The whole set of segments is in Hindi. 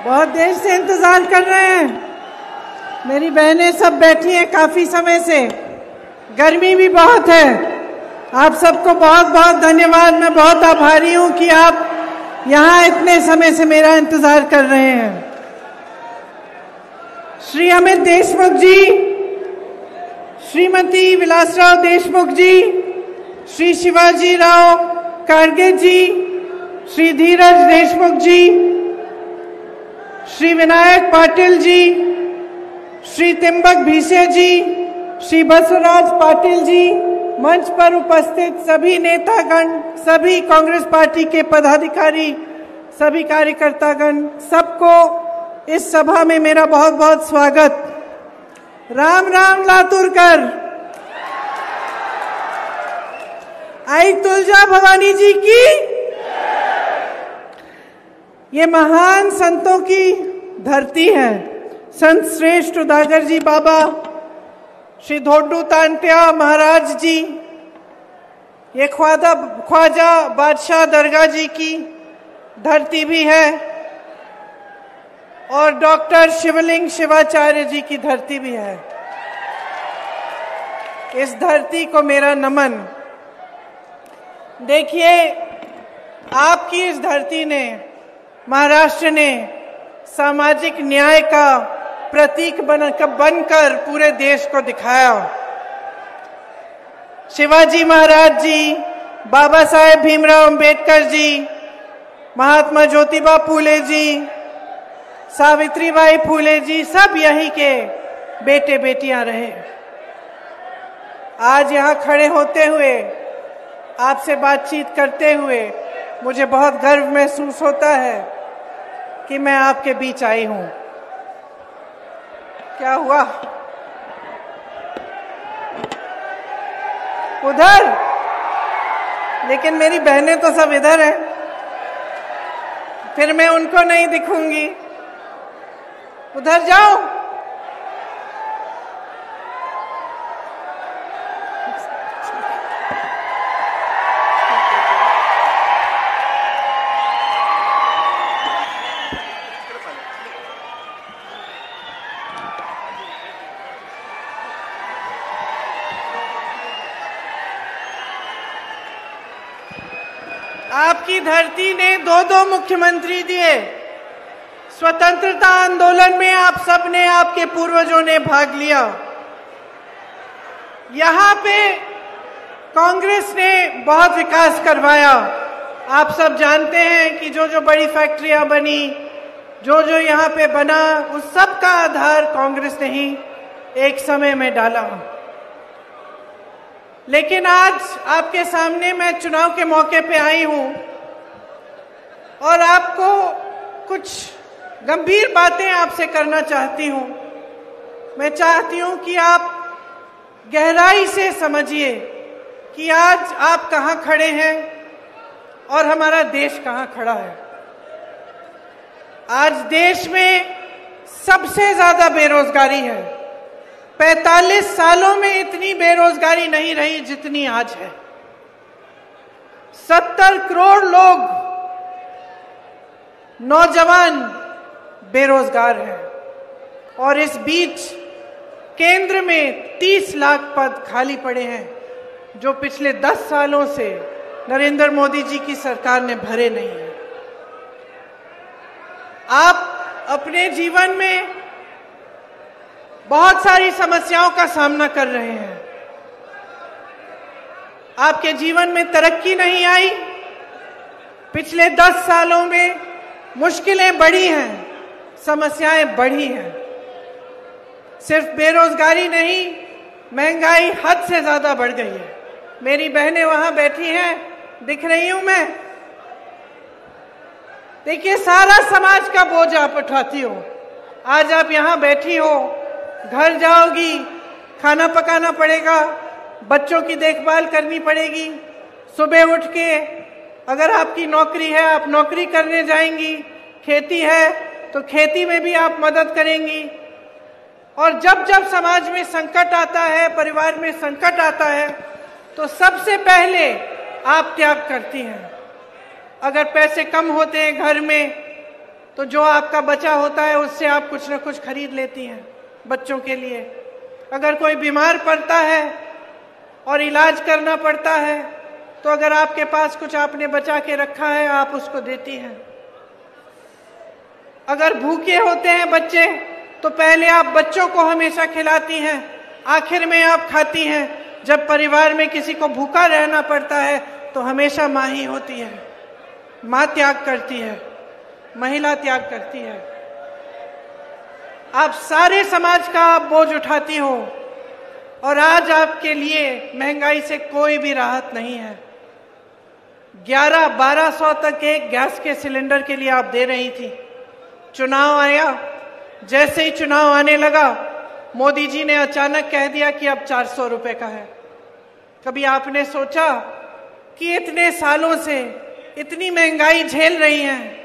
बहुत देर से इंतजार कर रहे हैं। मेरी बहनें सब बैठी हैं काफी समय से, गर्मी भी बहुत है। आप सबको बहुत बहुत धन्यवाद। मैं बहुत आभारी हूं कि आप यहाँ इतने समय से मेरा इंतजार कर रहे हैं। श्री अमित देशमुख जी, श्रीमती विलासराव देशमुख जी, श्री शिवाजी राव कारगे जी, श्री धीरज देशमुख जी, श्री विनायक पाटिल जी, श्री त्रिंबक भीसे जी, श्री बसवराज पाटिल जी, मंच पर उपस्थित सभी नेतागण, सभी कांग्रेस पार्टी के पदाधिकारी, सभी कार्यकर्तागण, सबको इस सभा में मेरा बहुत बहुत स्वागत। राम राम लातूरकर। आई तुलजा भवानी जी की। ये महान संतों की धरती है। संत श्रेष्ठ उदागर जी बाबा, श्री धोडू तांत्या महाराज जी, ये ख्वाजा बादशाह दरगाह जी की धरती भी है और डॉक्टर शिवलिंग शिवाचार्य जी की धरती भी है। इस धरती को मेरा नमन। देखिए, आपकी इस धरती ने, महाराष्ट्र ने सामाजिक न्याय का प्रतीक बनकर पूरे देश को दिखाया। शिवाजी महाराज जी, बाबा साहेब भीमराव अंबेडकर जी, महात्मा ज्योतिबा फूले जी, सावित्रीबाई फूले जी, सब यहीं के बेटे बेटियां रहे। आज यहाँ खड़े होते हुए, आपसे बातचीत करते हुए मुझे बहुत गर्व महसूस होता है कि मैं आपके बीच आई हूं। क्या हुआ उधर? लेकिन मेरी बहनें तो सब इधर हैं, फिर मैं उनको नहीं दिखूंगी। उधर जाओ। आपकी धरती ने दो मुख्यमंत्री दिए। स्वतंत्रता आंदोलन में आप सबने, आपके पूर्वजों ने भाग लिया। यहाँ पे कांग्रेस ने बहुत विकास करवाया। आप सब जानते हैं कि जो जो बड़ी फैक्ट्रियां बनी, जो जो यहाँ पे बना, उस सब का आधार कांग्रेस ने ही एक समय में डाला। लेकिन आज आपके सामने मैं चुनाव के मौके पे आई हूं और आपको कुछ गंभीर बातें आपसे करना चाहती हूं। मैं चाहती हूं कि आप गहराई से समझिए कि आज आप कहां खड़े हैं और हमारा देश कहां खड़ा है। आज देश में सबसे ज्यादा बेरोजगारी है। 45 सालों में इतनी बेरोजगारी नहीं रही जितनी आज है। 70 करोड़ लोग, नौजवान बेरोजगार हैं और इस बीच केंद्र में 30 लाख पद खाली पड़े हैं जो पिछले 10 सालों से नरेंद्र मोदी जी की सरकार ने भरे नहीं हैं। आप अपने जीवन में बहुत सारी समस्याओं का सामना कर रहे हैं। आपके जीवन में तरक्की नहीं आई। पिछले 10 सालों में मुश्किलें बढ़ी हैं, समस्याएं बढ़ी हैं। सिर्फ बेरोजगारी नहीं, महंगाई हद से ज्यादा बढ़ गई है। मेरी बहनें वहां बैठी हैं, दिख रही हूं मैं। देखिए, सारा समाज का बोझ आप उठाती हो। आज आप यहां बैठी हो, घर जाओगी, खाना पकाना पड़ेगा, बच्चों की देखभाल करनी पड़ेगी। सुबह उठ के अगर आपकी नौकरी है, आप नौकरी करने जाएंगी। खेती है तो खेती में भी आप मदद करेंगी। और जब जब समाज में संकट आता है, परिवार में संकट आता है, तो सबसे पहले आप त्याग करती हैं। अगर पैसे कम होते हैं घर में तो जो आपका बचा होता है उससे आप कुछ ना कुछ खरीद लेती हैं बच्चों के लिए। अगर कोई बीमार पड़ता है और इलाज करना पड़ता है तो अगर आपके पास कुछ आपने बचा के रखा है आप उसको देती हैं। अगर भूखे होते हैं बच्चे तो पहले आप बच्चों को हमेशा खिलाती हैं, आखिर में आप खाती हैं। जब परिवार में किसी को भूखा रहना पड़ता है तो हमेशा माँ ही होती है। माँ त्याग करती है, महिला त्याग करती है। आप सारे समाज का आप बोझ उठाती हो और आज आपके लिए महंगाई से कोई भी राहत नहीं है। 1100-1200 तक एक गैस के सिलेंडर के लिए आप दे रही थी। चुनाव आया, जैसे ही चुनाव आने लगा मोदी जी ने अचानक कह दिया कि अब 400 रुपए का है। कभी आपने सोचा कि इतने सालों से इतनी महंगाई झेल रही हैं,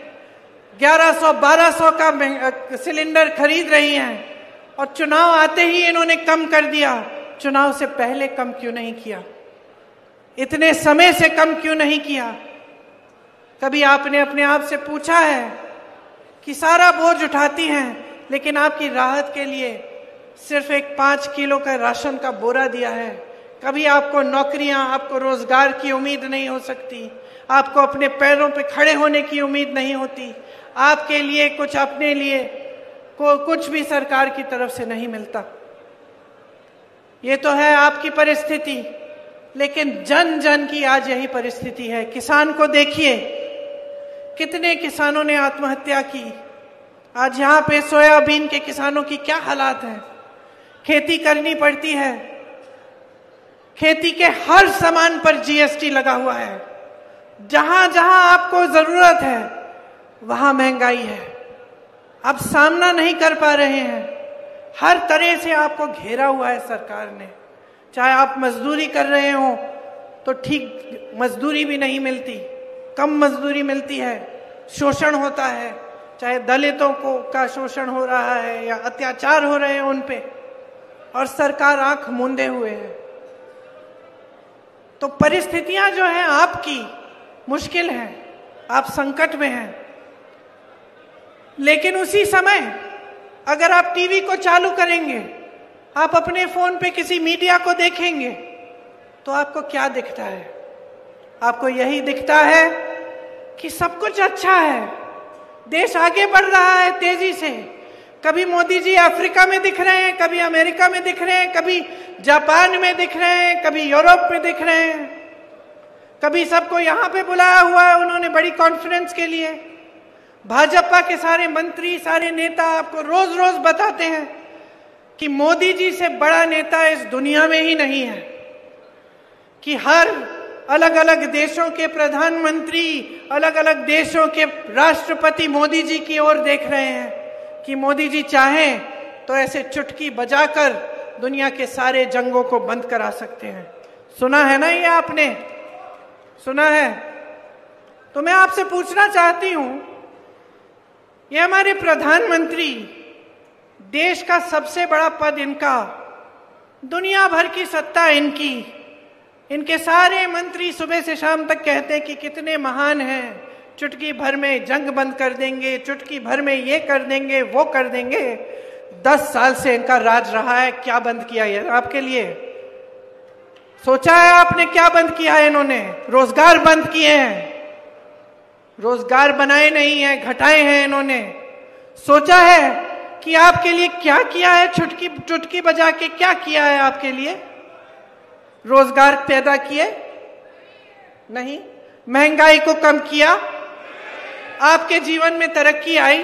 1100-1200 का सिलेंडर खरीद रही हैं और चुनाव आते ही इन्होंने कम कर दिया। चुनाव से पहले कम क्यों नहीं किया? इतने समय से कम क्यों नहीं किया? कभी आपने अपने आप से पूछा है कि सारा बोझ उठाती हैं लेकिन आपकी राहत के लिए सिर्फ एक 5 किलो का राशन का बोरा दिया है। कभी आपको नौकरियां, आपको रोजगार की उम्मीद नहीं हो सकती, आपको अपने पैरों पे खड़े होने की उम्मीद नहीं होती, आपके लिए कुछ, अपने लिए कुछ भी सरकार की तरफ से नहीं मिलता। ये तो है आपकी परिस्थिति, लेकिन जन जन की आज यही परिस्थिति है। किसान को देखिए, कितने किसानों ने आत्महत्या की। आज यहाँ पे सोयाबीन के किसानों की क्या हालात है। खेती करनी पड़ती है, खेती के हर सामान पर जीएसटी लगा हुआ है। जहां जहां आपको जरूरत है वहां महंगाई है, आप सामना नहीं कर पा रहे हैं। हर तरह से आपको घेरा हुआ है सरकार ने। चाहे आप मजदूरी कर रहे हो तो ठीक मजदूरी भी नहीं मिलती, कम मजदूरी मिलती है, शोषण होता है, चाहे दलितों को का शोषण हो रहा है या अत्याचार हो रहे हैं उन पे, और सरकार आंख मूंदे हुए है। तो परिस्थितियां जो हैं आपकी मुश्किल हैं, आप संकट में हैं। लेकिन उसी समय अगर आप टीवी को चालू करेंगे, आप अपने फोन पे किसी मीडिया को देखेंगे तो आपको क्या दिखता है? आपको यही दिखता है कि सब कुछ अच्छा है, देश आगे बढ़ रहा है तेजी से। कभी मोदी जी अफ्रीका में दिख रहे हैं, कभी अमेरिका में दिख रहे हैं, कभी जापान में दिख रहे हैं, कभी यूरोप में दिख रहे हैं, कभी सबको यहां पे बुलाया हुआ है उन्होंने बड़ी कॉन्फ्रेंस के लिए। भाजपा के सारे मंत्री, सारे नेता आपको रोज रोज बताते हैं कि मोदी जी से बड़ा नेता इस दुनिया में ही नहीं है, कि हर अलग अलग देशों के प्रधानमंत्री, अलग अलग देशों के राष्ट्रपति मोदी जी की ओर देख रहे हैं कि मोदी जी चाहें तो ऐसे चुटकी बजाकर दुनिया के सारे जंगों को बंद करा सकते हैं। सुना है ना, ये आपने सुना है? तो मैं आपसे पूछना चाहती हूं, ये हमारे प्रधानमंत्री, देश का सबसे बड़ा पद इनका, दुनिया भर की सत्ता इनकी, इनके सारे मंत्री सुबह से शाम तक कहते हैं कि कितने महान हैं, चुटकी भर में जंग बंद कर देंगे, चुटकी भर में ये कर देंगे, वो कर देंगे। 10 साल से इनका राज रहा है, क्या बंद किया है आपके लिए? सोचा है आपने क्या बंद किया है इन्होंने? रोजगार बंद किए हैं, रोजगार बनाए नहीं है, घटाए हैं इन्होंने। सोचा है कि आपके लिए क्या किया है? चुटकी बजा के क्या किया है आपके लिए? रोजगार पैदा किए? नहीं। महंगाई को कम किया? आपके जीवन में तरक्की आई?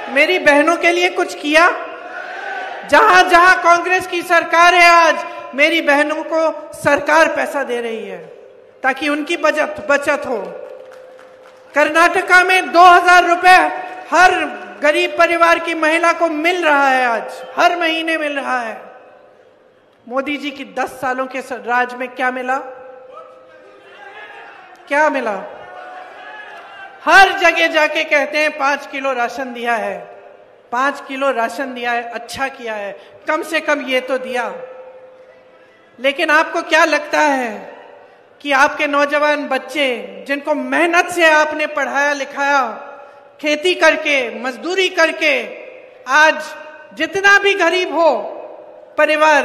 मेरी बहनों के लिए कुछ किया? जहां जहां कांग्रेस की सरकार है आज मेरी बहनों को सरकार पैसा दे रही है ताकि उनकी बचत हो। कर्नाटका में 2000 रुपए हर गरीब परिवार की महिला को मिल रहा है, आज हर महीने मिल रहा है। मोदी जी की 10 सालों के राज में क्या मिला? क्या मिला? हर जगह जाके कहते हैं 5 किलो राशन दिया है, 5 किलो राशन दिया है, अच्छा किया है, कम से कम ये तो दिया। लेकिन आपको क्या लगता है कि आपके नौजवान बच्चे जिनको मेहनत से आपने पढ़ाया लिखाया, खेती करके, मजदूरी करके आज जितना भी गरीब हो परिवार,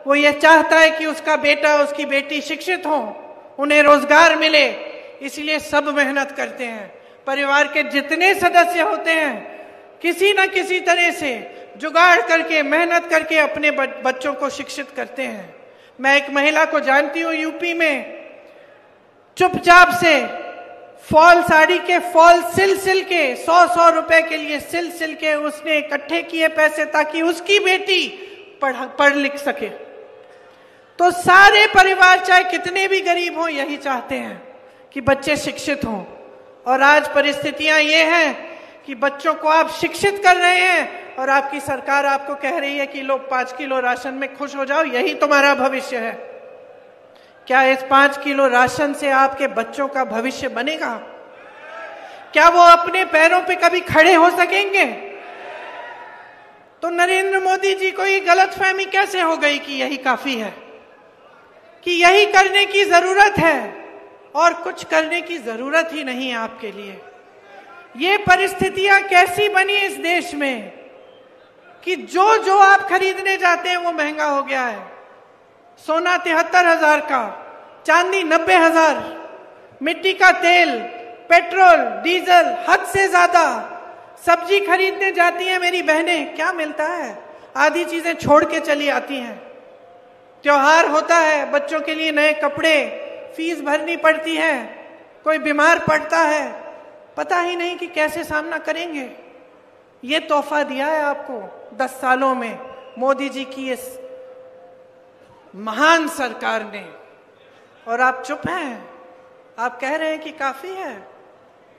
वो ये चाहता है कि उसका बेटा, उसकी बेटी शिक्षित हो, उन्हें रोजगार मिले, इसलिए सब मेहनत करते हैं। परिवार के जितने सदस्य होते हैं किसी न किसी तरह से जुगाड़ करके, मेहनत करके अपने बच्चों को शिक्षित करते हैं। मैं एक महिला को जानती हूँ यूपी में, चुपचाप से फॉल साड़ी के फॉल सिल के 100 रुपए के लिए सिल के उसने इकट्ठे किए पैसे ताकि उसकी बेटी पढ़ लिख सके। तो सारे परिवार चाहे कितने भी गरीब हों यही चाहते हैं कि बच्चे शिक्षित हों। और आज परिस्थितियां ये हैं कि बच्चों को आप शिक्षित कर रहे हैं और आपकी सरकार आपको कह रही है कि लो 5 किलो राशन में खुश हो जाओ, यही तुम्हारा भविष्य है। क्या इस 5 किलो राशन से आपके बच्चों का भविष्य बनेगा? क्या वो अपने पैरों पे कभी खड़े हो सकेंगे? तो नरेंद्र मोदी जी को ये गलतफहमी कैसे हो गई कि यही काफी है, कि यही करने की जरूरत है और कुछ करने की जरूरत ही नहीं है आपके लिए। ये परिस्थितियां कैसी बनी इस देश में कि जो आप खरीदने जाते हैं वो महंगा हो गया है। सोना 73,000 का, चांदी 90,000, मिट्टी का तेल, पेट्रोल, डीजल हद से ज्यादा। सब्जी खरीदने जाती हैं मेरी बहनें, क्या मिलता है? आधी चीजें छोड़ के चली आती हैं। त्योहार होता है, बच्चों के लिए नए कपड़े, फीस भरनी पड़ती है, कोई बीमार पड़ता है, पता ही नहीं कि कैसे सामना करेंगे। ये तोहफा दिया है आपको 10 सालों में मोदी जी की इस महान सरकार ने, और आप चुप हैं। आप कह रहे हैं कि काफी है।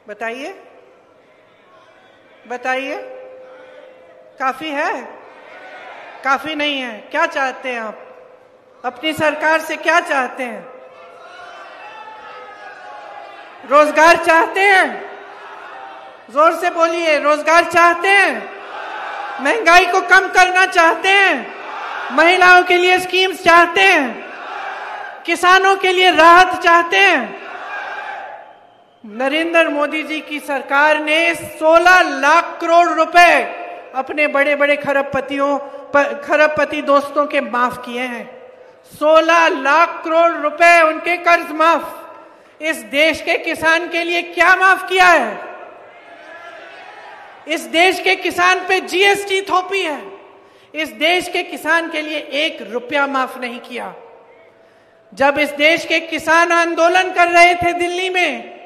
बताइए बताइए, काफी है? काफी नहीं है। क्या चाहते हैं आप अपनी सरकार से? क्या चाहते हैं? रोजगार चाहते हैं? जोर से बोलिए, रोजगार चाहते हैं? महंगाई को कम करना चाहते हैं? महिलाओं के लिए स्कीम्स चाहते हैं? किसानों के लिए राहत चाहते हैं? नरेंद्र मोदी जी की सरकार ने 16 लाख करोड़ रुपए अपने बड़े बड़े खरबपति दोस्तों के माफ किए हैं। 16 लाख करोड़ रुपए उनके कर्ज माफ। इस देश के किसान के लिए क्या माफ किया है? इस देश के किसान पे जीएसटी थोपी है। इस देश के किसान के लिए 1 रुपया माफ नहीं किया। जब इस देश के किसान आंदोलन कर रहे थे दिल्ली में,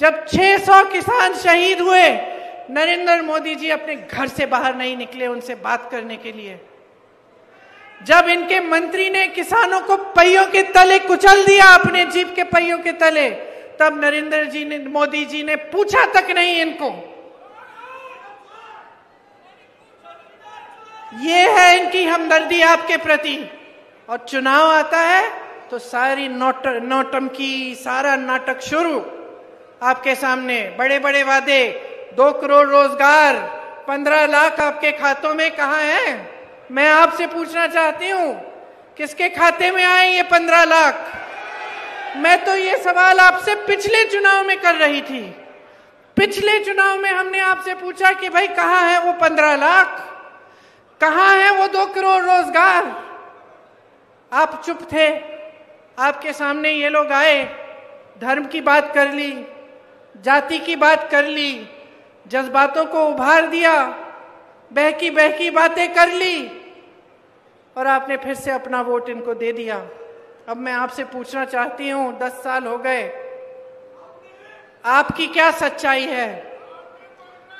जब 600 किसान शहीद हुए, नरेंद्र मोदी जी अपने घर से बाहर नहीं निकले उनसे बात करने के लिए। जब इनके मंत्री ने किसानों को पहियों के तले कुचल दिया, अपने जीप के पहियों के तले, तब मोदी जी ने पूछा तक नहीं इनको। ये है इनकी हमदर्दी आपके प्रति। और चुनाव आता है तो सारी नौटंकी, सारा नाटक शुरू। आपके सामने बड़े बड़े वादे, 2 करोड़ रोजगार, 15 लाख आपके खातों में कहाँ है? मैं आपसे पूछना चाहती हूँ, किसके खाते में आए ये 15 लाख? मैं तो ये सवाल आपसे पिछले चुनाव में कर रही थी। पिछले चुनाव में हमने आपसे पूछा कि भाई कहाँ है वो 15 लाख, कहाँ है वो 2 करोड़ रोजगार? आप चुप थे। आपके सामने ये लोग आए, धर्म की बात कर ली, जाति की बात कर ली, जज्बातों को उभार दिया, बहकी बातें कर ली, और आपने फिर से अपना वोट इनको दे दिया। अब मैं आपसे पूछना चाहती हूं, 10 साल हो गए, आपकी क्या सच्चाई है?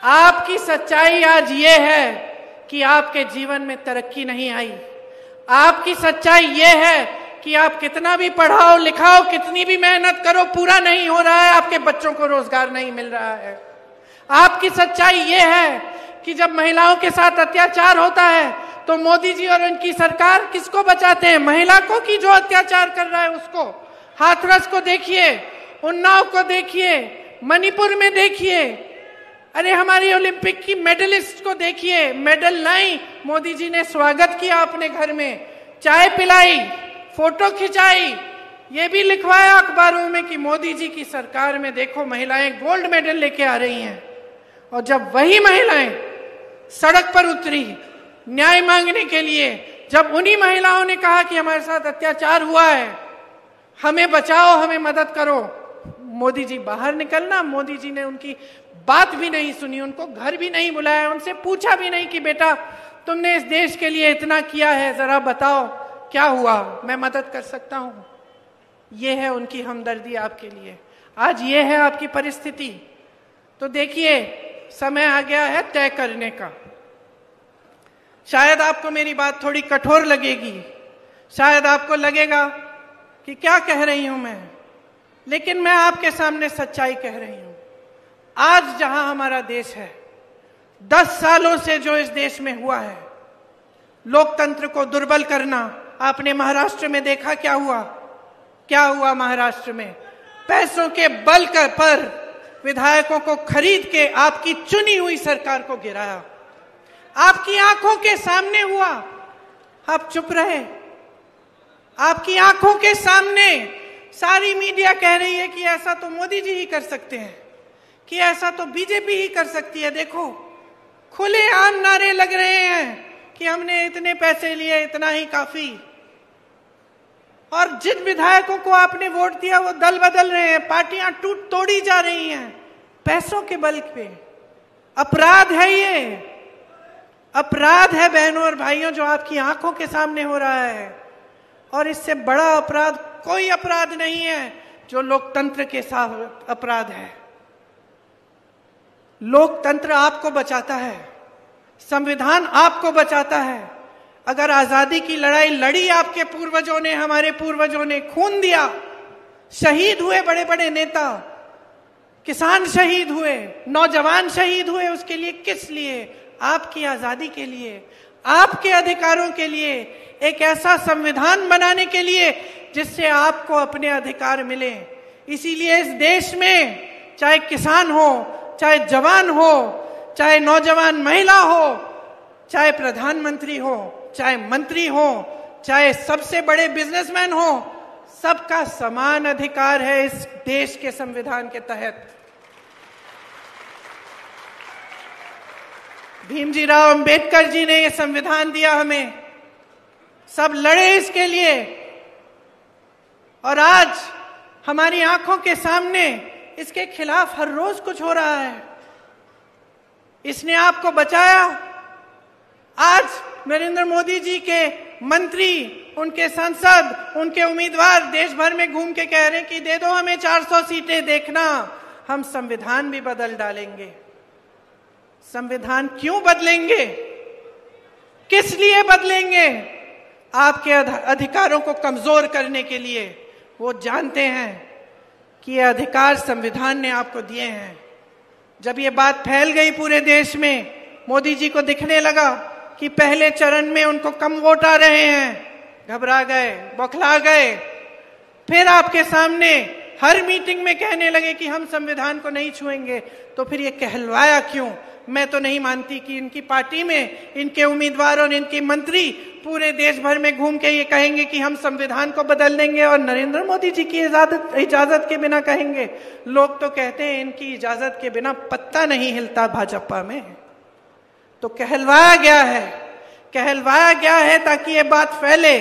आपकी सच्चाई आज ये है कि आपके जीवन में तरक्की नहीं आई। आपकी सच्चाई ये है कि आप कितना भी पढ़ाओ लिखाओ, कितनी भी मेहनत करो, पूरा नहीं हो रहा है, आपके बच्चों को रोजगार नहीं मिल रहा है। आपकी सच्चाई ये है कि जब महिलाओं के साथ अत्याचार होता है तो मोदी जी और उनकी सरकार किसको बचाते हैं? महिला को, कि जो अत्याचार कर रहा है उसको। हाथरस को देखिए, उन्नाव को देखिए, मणिपुर में देखिए, अरे हमारी ओलंपिक की मेडलिस्ट को देखिए, मेडल लाई, मोदी जी ने स्वागत किया अपने घर में, चाय पिलाई, फोटो खिंचाई, ये भी लिखवाया अखबारों में कि मोदी जी की सरकार में देखो महिलाएं गोल्ड मेडल लेके आ रही हैं। और जब वही महिलाएं सड़क पर उतरी न्याय मांगने के लिए, जब उन्हीं महिलाओं ने कहा कि हमारे साथ अत्याचार हुआ है, हमें बचाओ, हमें मदद करो, मोदी जी बाहर निकलना, मोदी जी ने उनकी बात भी नहीं सुनी, उनको घर भी नहीं बुलाया, उनसे पूछा भी नहीं कि बेटा तुमने इस देश के लिए इतना किया है, जरा बताओ क्या हुआ, मैं मदद कर सकता हूं। ये है उनकी हमदर्दी आपके लिए। आज ये है आपकी परिस्थिति। तो देखिए, समय आ गया है तय करने का। शायद आपको मेरी बात थोड़ी कठोर लगेगी, शायद आपको लगेगा कि क्या कह रही हूं मैं, लेकिन मैं आपके सामने सच्चाई कह रही हूं। आज जहां हमारा देश है, 10 सालों से जो इस देश में हुआ है, लोकतंत्र को दुर्बल करना, आपने महाराष्ट्र में देखा क्या हुआ। क्या हुआ महाराष्ट्र में? पैसों के बल पर विधायकों को खरीद के आपकी चुनी हुई सरकार को गिराया। आपकी आंखों के सामने हुआ, आप चुप रहे। आपकी आंखों के सामने सारी मीडिया कह रही है कि ऐसा तो मोदी जी ही कर सकते हैं, कि ऐसा तो बीजेपी ही कर सकती है। देखो, खुले आम नारे लग रहे हैं कि हमने इतने पैसे लिए, इतना ही काफी। और जिन विधायकों को आपने वोट दिया वो दल बदल रहे हैं, पार्टियां टूट तोड़ी जा रही हैं पैसों के बल पे। अपराध है ये, अपराध है बहनों और भाइयों, जो आपकी आंखों के सामने हो रहा है। और इससे बड़ा अपराध कोई अपराध नहीं है जो लोकतंत्र के साथ अपराध है। लोकतंत्र आपको बचाता है, संविधान आपको बचाता है। अगर आजादी की लड़ाई लड़ी आपके पूर्वजों ने, हमारे पूर्वजों ने, खून दिया, शहीद हुए बड़े बड़े नेता, किसान शहीद हुए, नौजवान शहीद हुए, उसके लिए किस लिए? आपकी आजादी के लिए, आपके अधिकारों के लिए, एक ऐसा संविधान बनाने के लिए जिससे आपको अपने अधिकार मिले। इसीलिए इस देश में चाहे किसान हो, चाहे जवान हो, चाहे नौजवान महिला हो, चाहे प्रधानमंत्री हो, चाहे मंत्री हो, चाहे सबसे बड़े बिजनेसमैन हो, सबका समान अधिकार है इस देश के संविधान के तहत। भीमजीराव अंबेडकर जी ने यह संविधान दिया हमें, सब लड़े इसके लिए। और आज हमारी आंखों के सामने इसके खिलाफ हर रोज कुछ हो रहा है। इसने आपको बचाया। आज नरेंद्र मोदी जी के मंत्री, उनके सांसद, उनके उम्मीदवार देश भर में घूम के कह रहे हैं कि दे दो हमें 400 सीटें, देखना हम संविधान भी बदल डालेंगे। संविधान क्यों बदलेंगे? किस लिए बदलेंगे? आपके अधिकारों को कमजोर करने के लिए। वो जानते हैं कि ये अधिकार संविधान ने आपको दिए हैं। जब ये बात फैल गई पूरे देश में, मोदी जी को दिखने लगा कि पहले चरण में उनको कम वोट आ रहे हैं, घबरा गए, बौखला गए। फिर आपके सामने हर मीटिंग में कहने लगे कि हम संविधान को नहीं छुएंगे। तो फिर ये कहलवाया क्यों? मैं तो नहीं मानती कि इनकी पार्टी में इनके उम्मीदवार और इनके मंत्री पूरे देश भर में घूम के ये कहेंगे कि हम संविधान को बदल देंगे और नरेंद्र मोदी जी की इजाजत के बिना कहेंगे। लोग तो कहते हैं इनकी इजाजत के बिना पत्ता नहीं हिलता भाजपा में। तो कहलवाया गया है, कहलवाया गया है ताकि ये बात फैले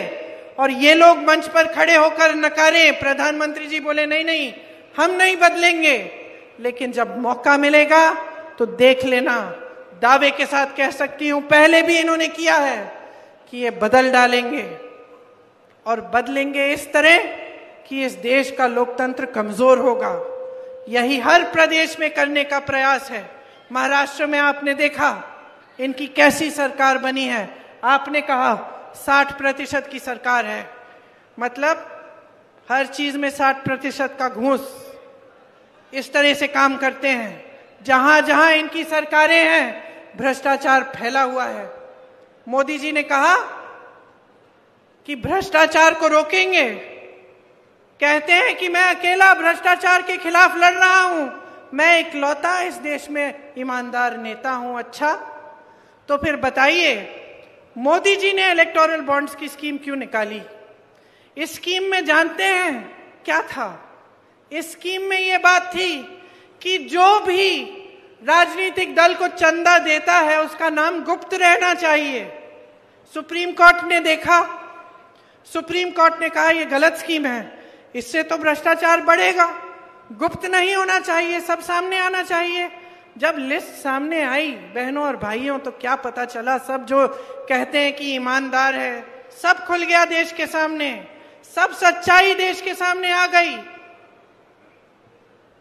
और ये लोग मंच पर खड़े होकर नकारें। प्रधानमंत्री जी बोले नहीं नहीं हम नहीं बदलेंगे, लेकिन जब मौका मिलेगा तो देख लेना, दावे के साथ कह सकती हूं पहले भी इन्होंने किया है कि ये बदल डालेंगे और बदलेंगे इस तरह कि इस देश का लोकतंत्र कमजोर होगा। यही हर प्रदेश में करने का प्रयास है। महाराष्ट्र में आपने देखा इनकी कैसी सरकार बनी है। आपने कहा 60% की सरकार है, मतलब हर चीज में 60% का घूस, इस तरह से काम करते हैं। जहां जहां इनकी सरकारें हैं भ्रष्टाचार फैला हुआ है। मोदी जी ने कहा कि भ्रष्टाचार को रोकेंगे। कहते हैं कि मैं अकेला भ्रष्टाचार के खिलाफ लड़ रहा हूं, मैं इकलौता इस देश में ईमानदार नेता हूं। अच्छा, तो फिर बताइए मोदी जी ने इलेक्टोरल बॉन्ड्स की स्कीम क्यों निकाली? इस स्कीम में जानते हैं क्या था? इस स्कीम में यह बात थी कि जो भी राजनीतिक दल को चंदा देता है उसका नाम गुप्त रहना चाहिए। सुप्रीम कोर्ट ने देखा, सुप्रीम कोर्ट ने कहा यह गलत स्कीम है, इससे तो भ्रष्टाचार बढ़ेगा, गुप्त नहीं होना चाहिए, सब सामने आना चाहिए। जब लिस्ट सामने आई बहनों और भाइयों तो क्या पता चला, सब जो कहते हैं कि ईमानदार है सब खुल गया देश के सामने, सब सच्चाई देश के सामने आ गई।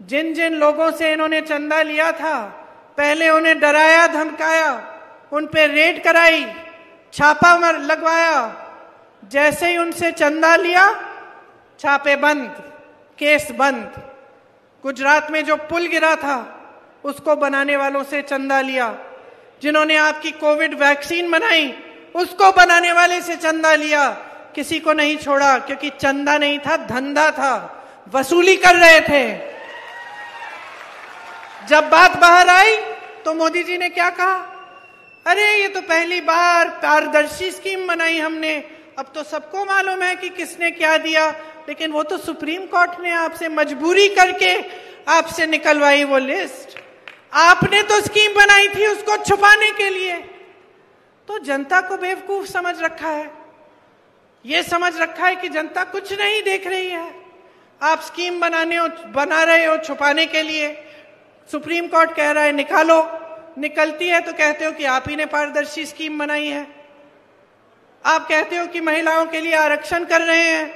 जिन जिन लोगों से इन्होंने चंदा लिया था, पहले उन्हें डराया धमकाया, उन पे रेड कराई, छापा लगवाया, जैसे ही उनसे चंदा लिया छापे बंद, केस बंद। गुजरात में जो पुल गिरा था उसको बनाने वालों से चंदा लिया, जिन्होंने आपकी कोविड वैक्सीन बनाई उसको बनाने वाले से चंदा लिया, किसी को नहीं छोड़ा, क्योंकि चंदा नहीं था, धंधा था, वसूली कर रहे थे। जब बात बाहर आई तो मोदी जी ने क्या कहा, अरे ये तो पहली बार पारदर्शी स्कीम बनाई हमने, अब तो सबको मालूम है कि किसने क्या दिया, लेकिन वो तो सुप्रीम कोर्ट ने आपसे मजबूरी करके आपसे निकलवाई वो लिस्ट, आपने तो स्कीम बनाई थी उसको छुपाने के लिए। तो जनता को बेवकूफ समझ रखा है, ये समझ रखा है कि जनता कुछ नहीं देख रही है, आप स्कीम बना रहे हो छुपाने के लिए। सुप्रीम कोर्ट कह रहा है निकालो, निकलती है तो कहते हो कि आप ही ने पारदर्शी स्कीम बनाई है, आप कहते हो कि महिलाओं के लिए आरक्षण कर रहे हैं,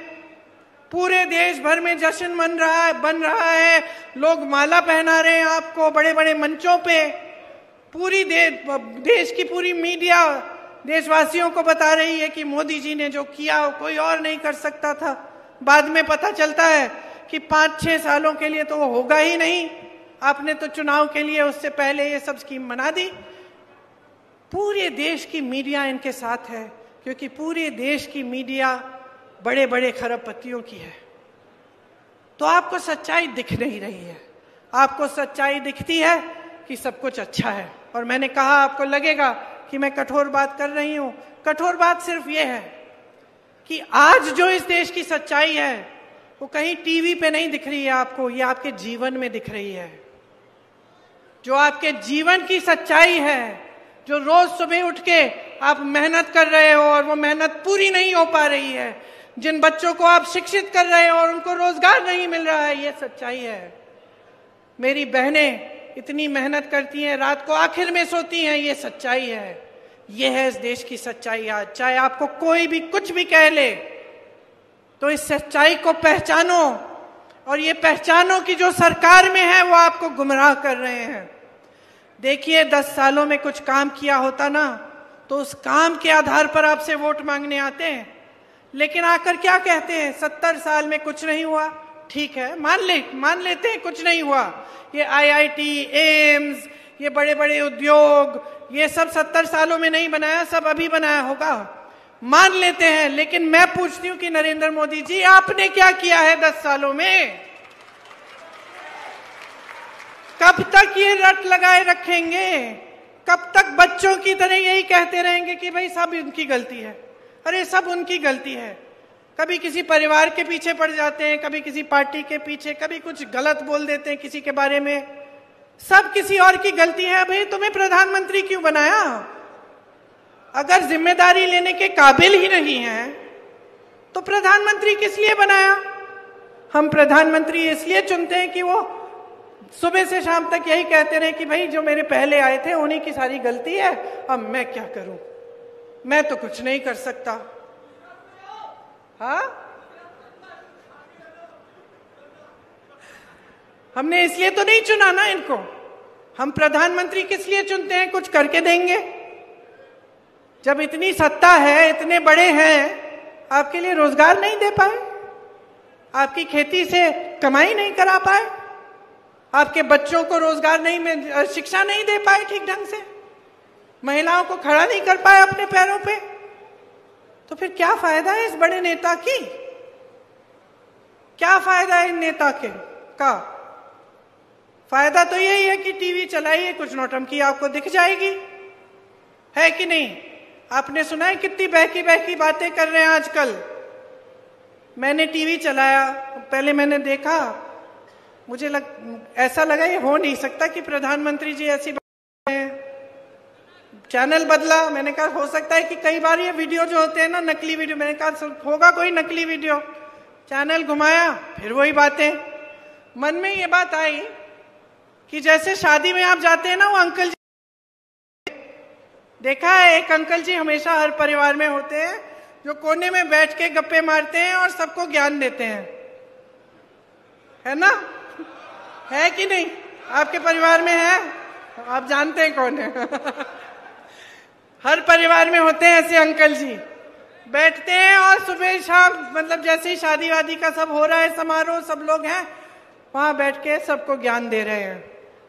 पूरे देश भर में जश्न बन रहा है, लोग माला पहना रहे हैं आपको बड़े बड़े मंचों पे, पूरी देश की पूरी मीडिया देशवासियों को बता रही है कि मोदी जी ने जो किया वो कोई और नहीं कर सकता था। बाद में पता चलता है कि 5-6 सालों के लिए तो वो होगा ही नहीं, आपने तो चुनाव के लिए उससे पहले ये सब स्कीम बना दी। पूरे देश की मीडिया इनके साथ है, क्योंकि पूरे देश की मीडिया बड़े बड़े खरबपतियों की है। तो आपको सच्चाई दिख नहीं रही है, आपको सच्चाई दिखती है कि सब कुछ अच्छा है। और मैंने कहा आपको लगेगा कि मैं कठोर बात कर रही हूं, कठोर बात सिर्फ ये है कि आज जो इस देश की सच्चाई है वो कहीं टीवी पे नहीं दिख रही है आपको, ये आपके जीवन में दिख रही है। जो आपके जीवन की सच्चाई है, जो रोज सुबह उठ के आप मेहनत कर रहे हो और वो मेहनत पूरी नहीं हो पा रही है, जिन बच्चों को आप शिक्षित कर रहे हो और उनको रोजगार नहीं मिल रहा है, ये सच्चाई है। मेरी बहनें इतनी मेहनत करती हैं, रात को आखिर में सोती हैं, ये सच्चाई है। ये है इस देश की सच्चाई। आज चाहे आपको कोई भी कुछ भी कह ले, तो इस सच्चाई को पहचानो, और ये पहचानो कि जो सरकार में है वो आपको गुमराह कर रहे हैं। देखिए 10 सालों में कुछ काम किया होता ना, तो उस काम के आधार पर आपसे वोट मांगने आते हैं, लेकिन आकर क्या कहते हैं, 70 साल में कुछ नहीं हुआ। ठीक है, मान लेते हैं कुछ नहीं हुआ, ये IIT, एम्स, ये बड़े बड़े उद्योग, ये सब 70 सालों में नहीं बनाया, सब अभी बनाया होगा, मान लेते हैं। लेकिन मैं पूछती हूं कि नरेंद्र मोदी जी आपने क्या किया है 10 सालों में? कब तक ये रट लगाए रखेंगे? कब तक बच्चों की तरह यही कहते रहेंगे कि भाई सब उनकी गलती है? अरे सब उनकी गलती है। कभी किसी परिवार के पीछे पड़ जाते हैं, कभी किसी पार्टी के पीछे, कभी कुछ गलत बोल देते हैं किसी के बारे में, सब किसी और की गलती है। भाई तुम्हें प्रधानमंत्री क्यों बनाया? अगर जिम्मेदारी लेने के काबिल ही नहीं है तो प्रधानमंत्री किस लिए बनाया? हम प्रधानमंत्री इसलिए चुनते हैं कि वो सुबह से शाम तक यही कहते रहे कि भाई जो मेरे पहले आए थे उन्हीं की सारी गलती है, अब मैं क्या करूं, मैं तो कुछ नहीं कर सकता। हाँ, हमने इसलिए तो नहीं चुना ना इनको। हम प्रधानमंत्री किस लिए चुनते हैं? कुछ करके देंगे। जब इतनी सत्ता है, इतने बड़े हैं, आपके लिए रोजगार नहीं दे पाए, आपकी खेती से कमाई नहीं करा पाए, आपके बच्चों को रोजगार नहीं, शिक्षा नहीं दे पाए ठीक ढंग से, महिलाओं को खड़ा नहीं कर पाए अपने पैरों पे, तो फिर क्या फायदा है इस बड़े नेता की? क्या फायदा है इन नेता का? फायदा तो यही है कि टीवी चलाइए, कुछ नौटंकी आपको दिख जाएगी, है कि नहीं? आपने सुना है कितनी बहकी बहकी बातें कर रहे हैं आजकल। मैंने टीवी चलाया, पहले मैंने देखा मुझे ऐसा लगा ये हो नहीं सकता कि प्रधानमंत्री जी ऐसी बात है। चैनल बदला, मैंने कहा हो सकता है कि कई बार ये वीडियो जो होते हैं ना नकली वीडियो, मैंने कहा होगा कोई नकली वीडियो। चैनल घुमाया, फिर वही बातें। मन में ये बात आई कि जैसे शादी में आप जाते हैं ना, वो अंकल जी देखा है, एक अंकल जी हमेशा हर परिवार में होते हैं जो कोने में बैठ के गप्पे मारते हैं और सबको ज्ञान देते हैं, है ना? है कि नहीं? आपके परिवार में है? आप जानते हैं कौन है। हर परिवार में होते हैं ऐसे अंकल जी, बैठते हैं और सुबह शाम मतलब जैसे ही शादी वादी का सब हो रहा है समारोह, सब लोग हैं वहां बैठ के सबको ज्ञान दे रहे हैं।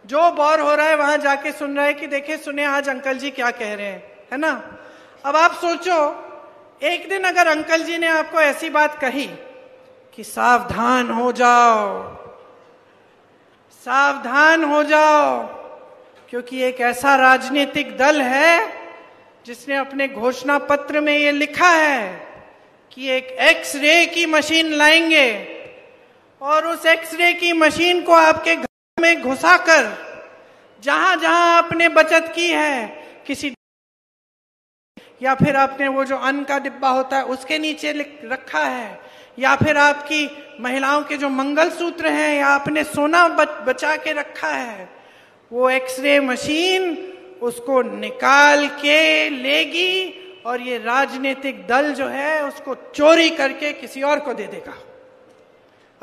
जो बोर हो रहा है वहां जाके सुन रहा है कि देखे सुने आज अंकल जी क्या कह रहे हैं, है ना? अब आप सोचो, एक दिन अगर अंकल जी ने आपको ऐसी बात कही कि सावधान हो जाओ, सावधान हो जाओ, क्योंकि एक ऐसा राजनीतिक दल है जिसने अपने घोषणा पत्र में ये लिखा है कि एक एक्सरे की मशीन लाएंगे और उस एक्सरे की मशीन को आपके घर में घुसाकर जहां जहां आपने बचत की है, किसी या फिर आपने वो जो अन्न का डिब्बा होता है उसके नीचे रखा है, या फिर आपकी महिलाओं के जो मंगलसूत्र हैं या आपने सोना बचा के रखा है, वो एक्सरे मशीन उसको निकाल के लेगी और ये राजनीतिक दल जो है उसको चोरी करके किसी और को दे देगा।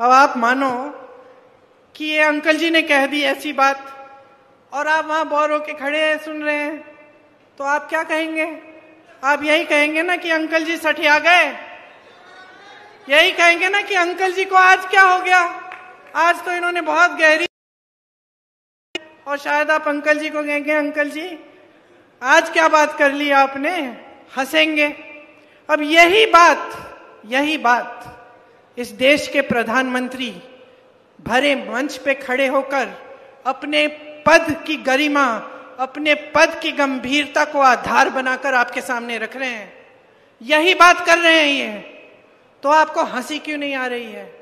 अब आप मानो कि ये अंकल जी ने कह दी ऐसी बात और आप वहां बोर होके खड़े हैं सुन रहे हैं, तो आप क्या कहेंगे? आप यही कहेंगे ना कि अंकल जी सठिया गए, यही कहेंगे ना कि अंकल जी को आज क्या हो गया, आज तो इन्होंने बहुत गहरी। और शायद आप अंकल जी को कहेंगे अंकल जी आज क्या बात कर ली आपने, हंसेंगे। अब यही बात इस देश के प्रधानमंत्री भरे मंच पे खड़े होकर अपने पद की गरिमा, अपने पद की गंभीरता को आधार बनाकर आपके सामने रख रहे हैं, यही बात कर रहे हैं ये, तो आपको हंसी क्यों नहीं आ रही है?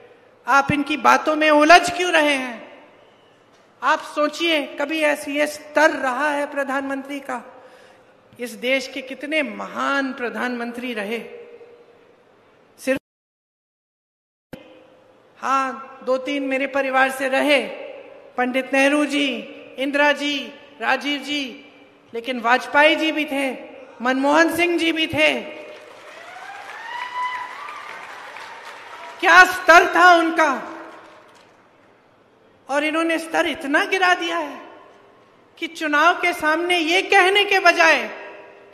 आप इनकी बातों में उलझ क्यों रहे हैं? आप सोचिए, कभी ऐसी ये स्तर रहा है प्रधानमंत्री का? इस देश के कितने महान प्रधानमंत्री रहे, सिर्फ हाँ 2-3 मेरे परिवार से रहे, पंडित नेहरू जी, इंदिरा जी, राजीव जी, लेकिन वाजपेयी जी भी थे, मनमोहन सिंह जी भी थे। क्या स्तर था उनका, और इन्होंने स्तर इतना गिरा दिया है कि चुनाव के सामने ये कहने के बजाय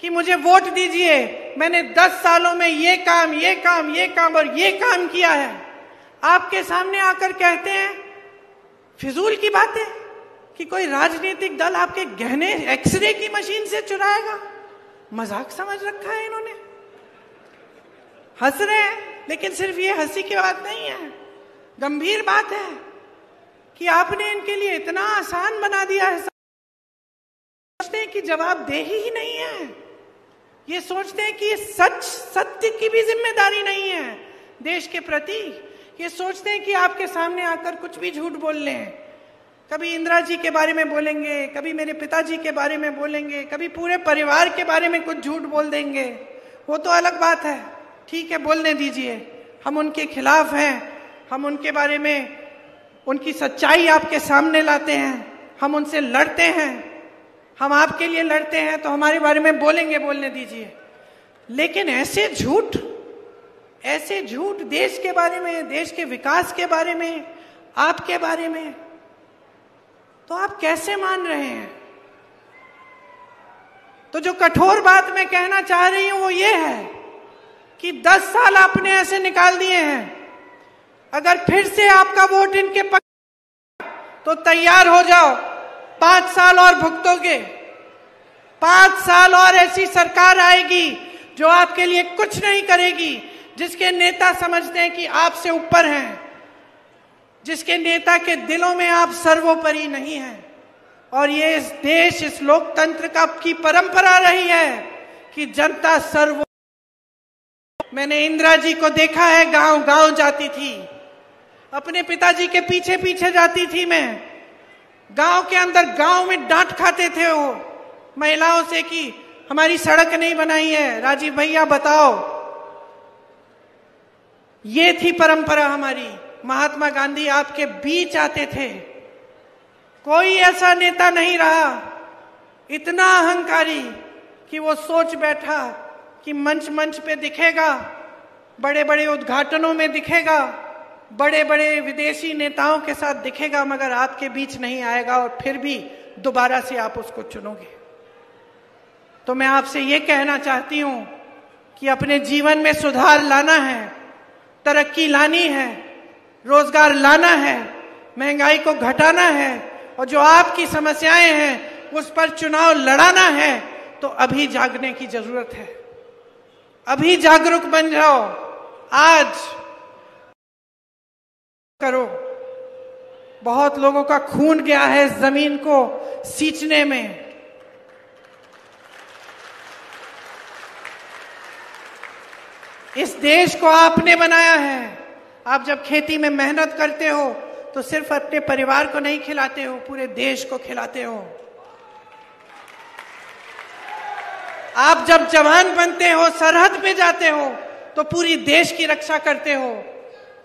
कि मुझे वोट दीजिए, मैंने 10 सालों में ये काम और ये काम किया है, आपके सामने आकर कहते हैं फिजूल की बातें कि कोई राजनीतिक दल आपके गहने एक्सरे की मशीन से चुराएगा। मजाक समझ रखा है इन्होंने। हंस रहे हैं, लेकिन सिर्फ ये हंसी की बात नहीं है, गंभीर बात है कि आपने इनके लिए इतना आसान बना दिया है। सोचते हैं कि जवाबदेही ही नहीं है, ये सोचते हैं कि ये सत्य की भी जिम्मेदारी नहीं है देश के प्रति। ये सोचते हैं कि आपके सामने आकर कुछ भी झूठ बोल लें, कभी इंदिरा जी के बारे में बोलेंगे, कभी मेरे पिताजी के बारे में बोलेंगे, कभी पूरे परिवार के बारे में कुछ झूठ बोल देंगे। वो तो अलग बात है, ठीक है बोलने दीजिए, हम उनके खिलाफ हैं, हम उनके बारे में उनकी सच्चाई आपके सामने लाते हैं, हम उनसे लड़ते हैं, हम आपके लिए लड़ते हैं, तो हमारे बारे में बोलेंगे, बोलने दीजिए। लेकिन ऐसे झूठ देश के बारे में, देश के विकास के बारे में, आपके बारे में, तो आप कैसे मान रहे हैं? तो जो कठोर बात मैं कहना चाह रही हूं वो ये है कि 10 साल आपने ऐसे निकाल दिए हैं। अगर फिर से आपका वोट इनके पक्ष तो तैयार हो जाओ, 5 साल और भुगतोगे। 5 साल और ऐसी सरकार आएगी जो आपके लिए कुछ नहीं करेगी, जिसके नेता समझते हैं कि आपसे ऊपर हैं, जिसके नेता के दिलों में आप सर्वोपरि नहीं हैं। और ये इस देश, इस लोकतंत्र की परंपरा रही है कि जनता मैंने इंदिरा जी को देखा है, गांव गांव जाती थी, अपने पिताजी के पीछे पीछे जाती थी मैं। गांव के अंदर गांव में डांट खाते थे वो महिलाओं से कि हमारी सड़क नहीं बनाई है, राजीव भैया बताओ। ये थी परंपरा हमारी। महात्मा गांधी आपके बीच आते थे। कोई ऐसा नेता नहीं रहा इतना अहंकारी कि वो सोच बैठा कि मंच मंच पे दिखेगा, बड़े बड़े उद्घाटनों में दिखेगा, बड़े बड़े विदेशी नेताओं के साथ दिखेगा, मगर आपके बीच नहीं आएगा और फिर भी दोबारा से आप उसको चुनोगे। तो मैं आपसे ये कहना चाहती हूं कि अपने जीवन में सुधार लाना है, तरक्की लानी है, रोजगार लाना है, महंगाई को घटाना है और जो आपकी समस्याएं हैं उस पर चुनाव लड़ाना है, तो अभी जागने की जरूरत है। अभी जागरूक बन जाओ, आज करो। बहुत लोगों का खून गया है जमीन को सींचने में। इस देश को आपने बनाया है। आप जब खेती में मेहनत करते हो तो सिर्फ अपने परिवार को नहीं खिलाते हो, पूरे देश को खिलाते हो। आप जब जवान बनते हो, सरहद पे जाते हो, तो पूरी देश की रक्षा करते हो।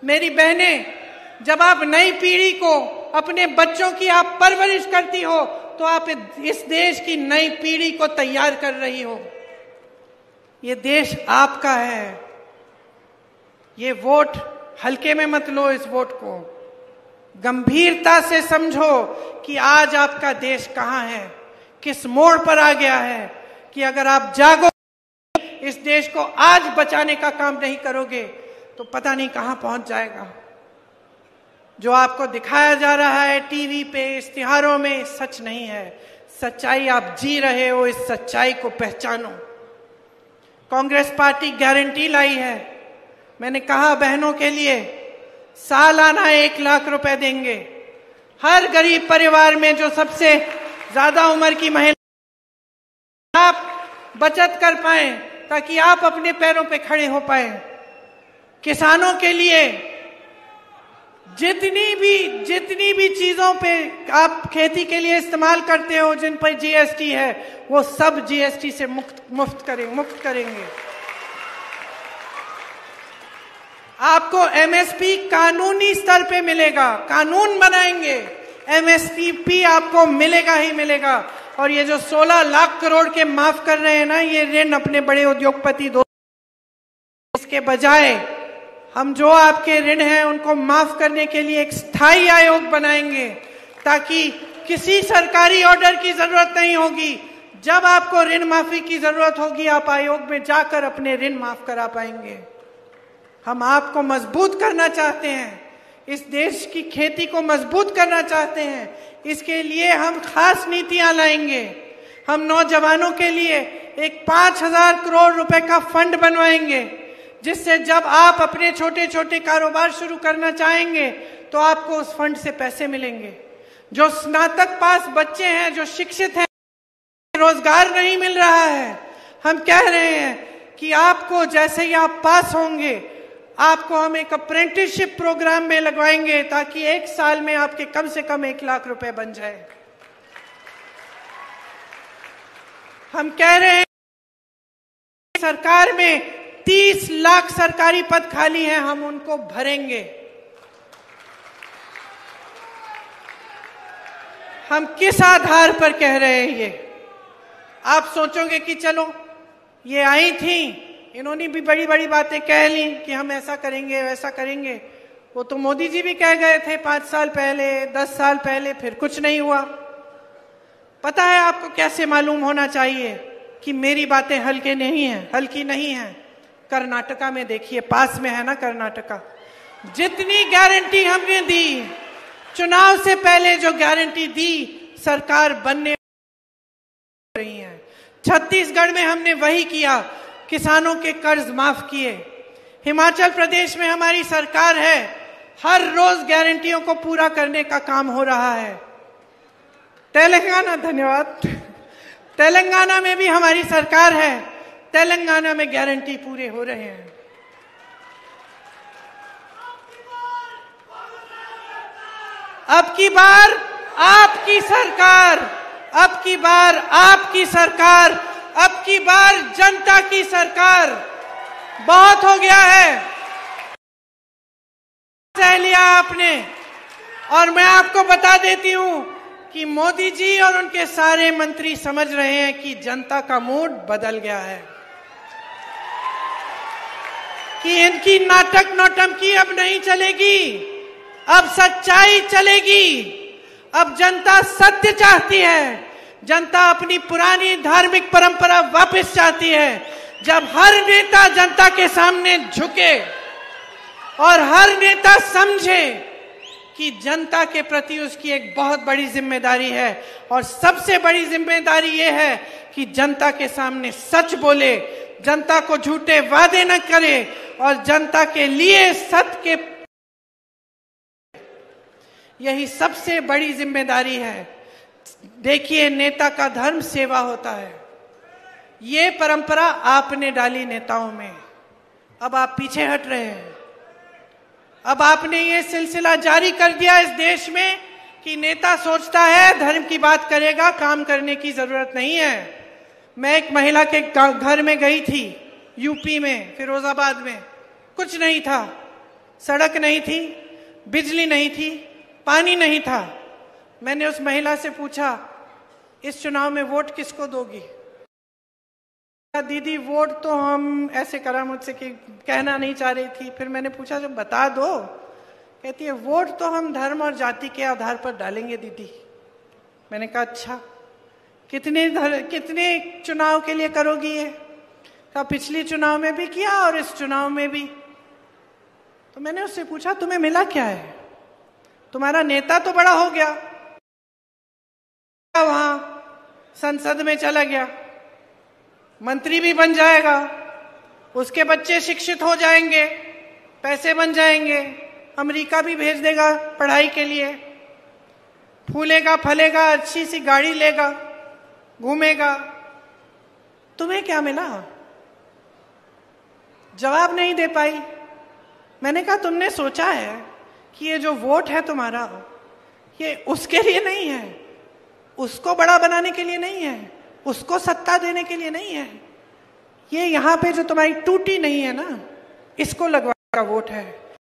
मेरी बहनें, जब आप नई पीढ़ी को, अपने बच्चों की आप परवरिश करती हो, तो आप इस देश की नई पीढ़ी को तैयार कर रही हो। ये देश आपका है। ये वोट हल्के में मत लो। इस वोट को गंभीरता से समझो कि आज आपका देश कहां है, किस मोड़ पर आ गया है, कि अगर आप जागो, इस देश को आज बचाने का काम नहीं करोगे तो पता नहीं कहां पहुंच जाएगा। जो आपको दिखाया जा रहा है टीवी पे, इश्तिहारों में, सच नहीं है। सच्चाई आप जी रहे हो, इस सच्चाई को पहचानो। कांग्रेस पार्टी गारंटी लाई है। मैंने कहा बहनों के लिए सालाना 1 लाख रुपए देंगे। हर गरीब परिवार में जो सबसे ज्यादा उम्र की महिला, आप बचत कर पाए ताकि आप अपने पैरों पे खड़े हो पाए। किसानों के लिए जितनी भी चीजों पे आप खेती के लिए इस्तेमाल करते हो, जिन पर जीएसटी है, वो सब जीएसटी से मुक्त करेंगे। आपको एमएसपी कानूनी स्तर पे मिलेगा। कानून बनाएंगे, एमएसपी आपको मिलेगा ही मिलेगा। और ये जो 16 लाख करोड़ के माफ कर रहे हैं ना, ये ऋण अपने बड़े उद्योगपति दोस्त, इसके बजाय हम जो आपके ऋण हैं उनको माफ करने के लिए एक स्थायी आयोग बनाएंगे, ताकि किसी सरकारी ऑर्डर की जरूरत नहीं होगी। जब आपको ऋण माफी की जरूरत होगी, आप आयोग में जाकर अपने ऋण माफ करा पाएंगे। हम आपको मजबूत करना चाहते हैं, इस देश की खेती को मजबूत करना चाहते हैं। इसके लिए हम खास नीतियां लाएंगे। हम नौजवानों के लिए एक 5,000 करोड़ रुपए का फंड बनवाएंगे, जिससे जब आप अपने छोटे छोटे कारोबार शुरू करना चाहेंगे तो आपको उस फंड से पैसे मिलेंगे। जो स्नातक पास बच्चे हैं, जो शिक्षित हैं, रोजगार नहीं मिल रहा है, हम कह रहे हैं कि आपको जैसे ही आप पास होंगे, आपको हम एक अप्रेंटिसशिप प्रोग्राम में लगवाएंगे, ताकि 1 साल में आपके कम से कम 1 लाख रुपए बन जाए। हम कह रहे हैं सरकार में 30 लाख सरकारी पद खाली हैं, हम उनको भरेंगे। हम किस आधार पर कह रहे हैं ये? आप सोचोगे कि चलो ये आई थी, इन्होंने भी बड़ी बड़ी बातें कह ली कि हम ऐसा करेंगे वैसा करेंगे। वो तो मोदी जी भी कह गए थे 5 साल पहले, 10 साल पहले, फिर कुछ नहीं हुआ। पता है आपको कैसे मालूम होना चाहिए कि मेरी बातें हल्की नहीं है? कर्नाटका में देखिए, पास में है ना कर्नाटका। जितनी गारंटी हमने दी, चुनाव से पहले जो गारंटी दी, सरकार बनने रही है। छत्तीसगढ़ में हमने वही किया, किसानों के कर्ज माफ किए। हिमाचल प्रदेश में हमारी सरकार है, हर रोज गारंटियों को पूरा करने का काम हो रहा है। तेलंगाना, धन्यवाद, तेलंगाना में भी हमारी सरकार है, तेलंगाना में गारंटी पूरे हो रहे हैं। अब की बार आपकी सरकार, अब की बार आपकी सरकार, अब की बार जनता की सरकार। बहुत हो गया है, सह लिया आपने। और मैं आपको बता देती हूं कि मोदी जी और उनके सारे मंत्री समझ रहे हैं कि जनता का मूड बदल गया है, कि इनकी नाटक नौटंकी अब नहीं चलेगी, अब सच्चाई चलेगी। अब जनता सत्य चाहती है, जनता अपनी पुरानी धार्मिक परंपरा वापस चाहती है। जब हर नेता जनता के सामने झुके और हर नेता समझे कि जनता के प्रति उसकी एक बहुत बड़ी जिम्मेदारी है, और सबसे बड़ी जिम्मेदारी यह है कि जनता के सामने सच बोले, जनता को झूठे वादे न करे और जनता के लिए सत्य के, यही सबसे बड़ी जिम्मेदारी है। देखिए, नेता का धर्म सेवा होता है। ये परंपरा आपने डाली नेताओं में, अब आप पीछे हट रहे हैं। अब आपने ये सिलसिला जारी कर दिया इस देश में कि नेता सोचता है धर्म की बात करेगा, काम करने की जरूरत नहीं है। मैं एक महिला के घर में गई थी, यूपी में, फिरोजाबाद में। कुछ नहीं था, सड़क नहीं थी, बिजली नहीं थी, पानी नहीं था। मैंने उस महिला से पूछा, इस चुनाव में वोट किसको दोगी? दीदी वोट तो हम ऐसे करा मुझसे कि कहना नहीं चाह रही थी। फिर मैंने पूछा, जब बता दो। कहती है, वोट तो हम धर्म और जाति के आधार पर डालेंगे दीदी। मैंने कहा, अच्छा, कितने चुनाव के लिए करोगी ये? कहा, पिछले चुनाव में भी किया और इस चुनाव में भी। तो मैंने उससे पूछा, तुम्हें मिला क्या है? तुम्हारा नेता तो बड़ा हो गया, वहां संसद में चला गया, मंत्री भी बन जाएगा, उसके बच्चे शिक्षित हो जाएंगे, पैसे बन जाएंगे, अमेरिका भी भेज देगा पढ़ाई के लिए, फूलेगा फलेगा, अच्छी सी गाड़ी लेगा, घूमेगा। तुम्हें क्या मिला? जवाब नहीं दे पाई। मैंने कहा, तुमने सोचा है कि ये जो वोट है तुम्हारा, ये उसके लिए नहीं है, उसको बड़ा बनाने के लिए नहीं है, उसको सत्ता देने के लिए नहीं है। ये यहाँ पे जो तुम्हारी टूटी नहीं है ना, इसको लगवा का वोट है।